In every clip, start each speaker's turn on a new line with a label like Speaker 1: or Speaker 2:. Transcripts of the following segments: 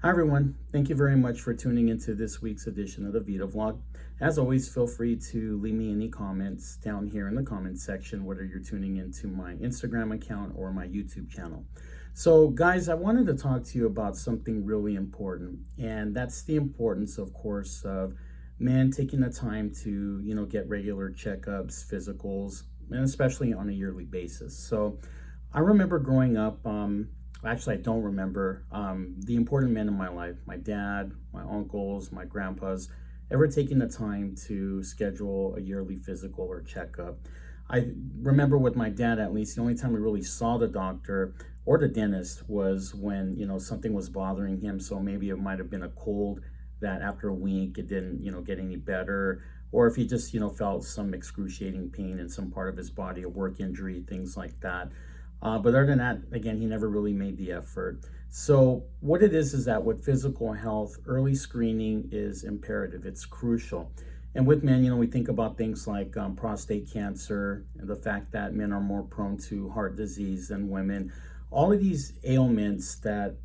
Speaker 1: Hi everyone, thank you very much for tuning into this week's edition of the Vita Vlog. As always, feel free to leave me any comments down here in the comments section, whether you're tuning into my Instagram account or my YouTube channel. So guys, I wanted to talk to you about something really important, and that's the importance, of course, of men taking the time to, get regular checkups, physicals, and especially on a yearly basis. So I remember growing up, actually, I don't remember the important men in my life, my dad, my uncles, my grandpas, ever taking the time to schedule a yearly physical or checkup. I remember with my dad, at least, the only time we really saw the doctor or the dentist was when, something was bothering him. So maybe it might have been a cold that after a week, it didn't, get any better. Or if he just, felt some excruciating pain in some part of his body, a work injury, things like that. But other than that, again, he never really made the effort. So what it is that with physical health, early screening is imperative. It's crucial. And with men, we think about things like prostate cancer and the fact that men are more prone to heart disease than women. All of these ailments that,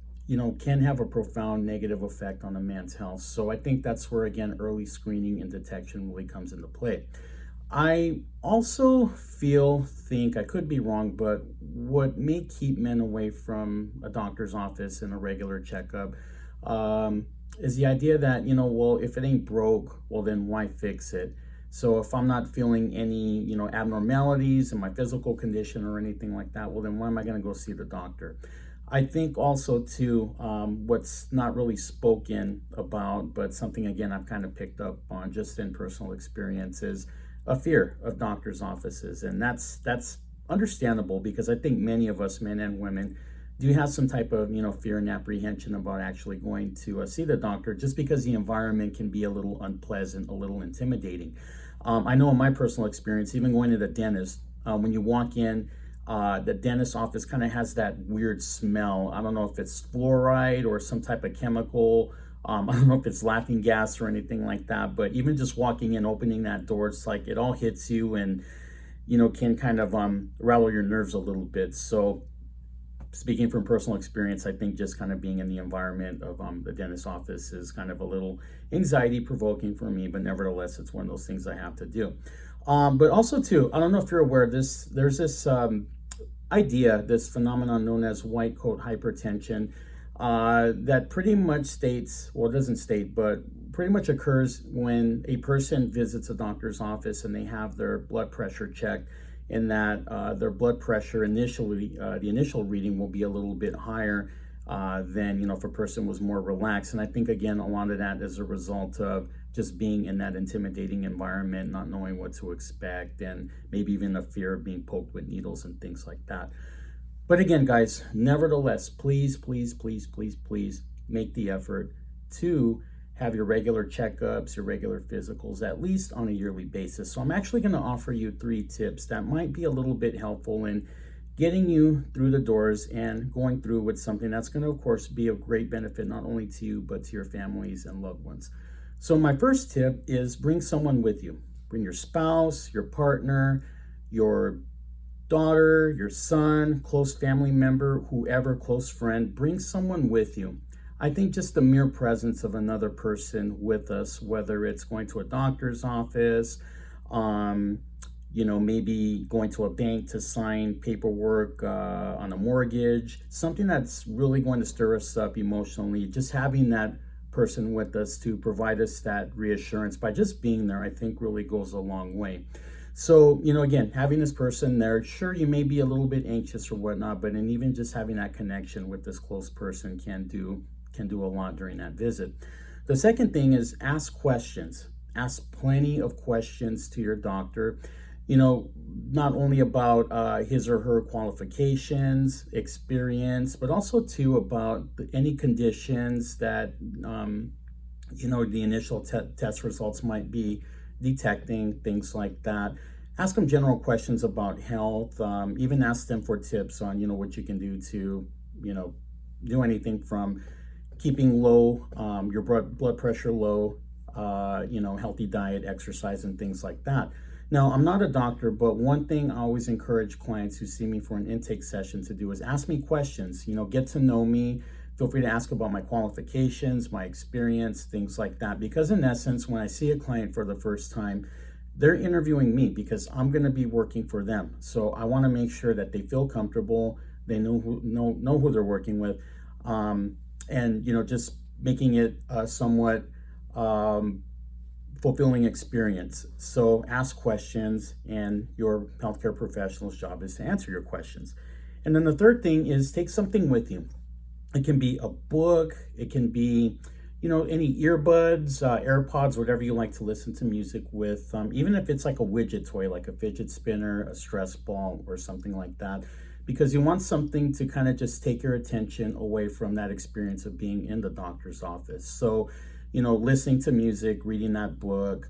Speaker 1: can have a profound negative effect on a man's health. So I think that's where, again, early screening and detection really comes into play. I also think, I could be wrong, but what may keep men away from a doctor's office and a regular checkup is the idea that, well, if it ain't broke, well, then why fix it? So if I'm not feeling any, abnormalities in my physical condition or anything like that, well, then why am I going to go see the doctor? I think also too, what's not really spoken about, but something, again, I've kind of picked up on just in personal experiences, a fear of doctors' offices. And that's understandable, because I think many of us, men and women, do have some type of, fear and apprehension about actually going to see the doctor, just because the environment can be a little unpleasant, a little intimidating. I know in my personal experience, even going to the dentist, when you walk in, the dentist office kind of has that weird smell. I don't know if it's fluoride or some type of chemical. I don't know if it's laughing gas or anything like that, but even just walking in, opening that door, it's like it all hits you and, can kind of rattle your nerves a little bit. So speaking from personal experience, I think just kind of being in the environment of the dentist office is kind of a little anxiety provoking for me, but nevertheless, it's one of those things I have to do. But also too, I don't know if you're aware of this, there's this idea, this phenomenon known as white coat hypertension, that pretty much states, well, it doesn't state, but pretty much occurs when a person visits a doctor's office and they have their blood pressure checked, in that their blood pressure initially, the initial reading will be a little bit higher than, if a person was more relaxed. And I think, again, a lot of that is a result of just being in that intimidating environment, not knowing what to expect, and maybe even a fear of being poked with needles and things like that. But again, guys, nevertheless, please, please, please, please, please make the effort to have your regular checkups, your regular physicals, at least on a yearly basis. So I'm actually going to offer you 3 tips that might be a little bit helpful in getting you through the doors and going through with something that's going to, of course, be of great benefit, not only to you, but to your families and loved ones. So my first tip is bring someone with you. Bring your spouse, your partner, your daughter, your son, close family member, whoever, close friend. Bring someone with you. I think just the mere presence of another person with us, whether it's going to a doctor's office, maybe going to a bank to sign paperwork on a mortgage, something that's really going to stir us up emotionally, just having that person with us to provide us that reassurance by just being there, I think really goes a long way. So, again, having this person there, sure, you may be a little bit anxious or whatnot, but even just having that connection with this close person can do a lot during that visit. The second thing is ask questions. Ask plenty of questions to your doctor, not only about his or her qualifications, experience, but also too about any conditions that, the initial test results might be detecting, things like that. Ask them general questions about health, even ask them for tips on, what you can do to, do anything from keeping low, your blood pressure low, healthy diet, exercise, and things like that. Now, I'm not a doctor, but one thing I always encourage clients who see me for an intake session to do is ask me questions, get to know me, Feel free to ask about my qualifications, my experience, things like that. Because in essence, when I see a client for the first time, they're interviewing me because I'm going to be working for them. So I want to make sure that they feel comfortable, they know who they're working with, and just making it somewhat fulfilling experience. So ask questions, and your healthcare professional's job is to answer your questions. And then the third thing is take something with you. It can be a book, it can be, any earbuds, AirPods, whatever you like to listen to music with. Even if it's like a widget toy, like a fidget spinner, a stress ball, or something like that, because you want something to kind of just take your attention away from that experience of being in the doctor's office. So, listening to music, reading that book,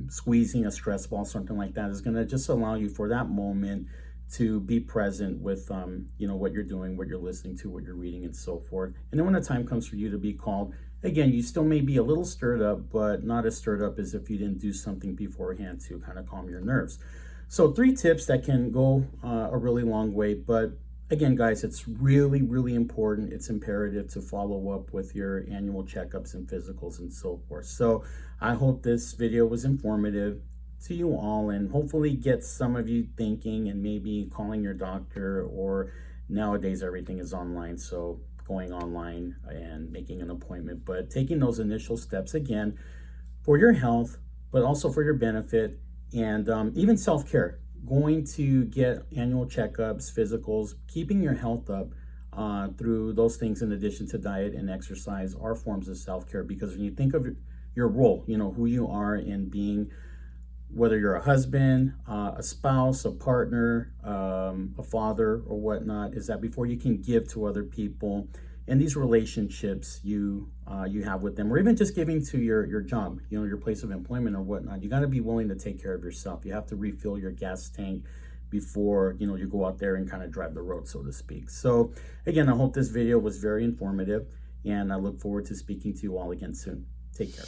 Speaker 1: squeezing a stress ball, something like that is going to just allow you for that moment to be present with, what you're doing, what you're listening to, what you're reading, and so forth. And then when the time comes for you to be called, again, you still may be a little stirred up, but not as stirred up as if you didn't do something beforehand to kind of calm your nerves. So 3 tips that can go a really long way. But again, guys, it's really, really important. It's imperative to follow up with your annual checkups and physicals and so forth. So I hope this video was informative to you all, and hopefully get some of you thinking and maybe calling your doctor, or nowadays everything is online, so going online and making an appointment, but taking those initial steps again for your health, but also for your benefit, and even self-care, going to get annual checkups, physicals, keeping your health up through those things, in addition to diet and exercise, are forms of self-care. Because when you think of your role, who you are in being, whether you're a husband, a spouse, a partner, a father, or whatnot, is that before you can give to other people and these relationships you have with them, or even just giving to your job, your place of employment or whatnot, you got to be willing to take care of yourself. You have to refill your gas tank before you go out there and kind of drive the road, so to speak. So again, I hope this video was very informative, and I look forward to speaking to you all again soon. Take care.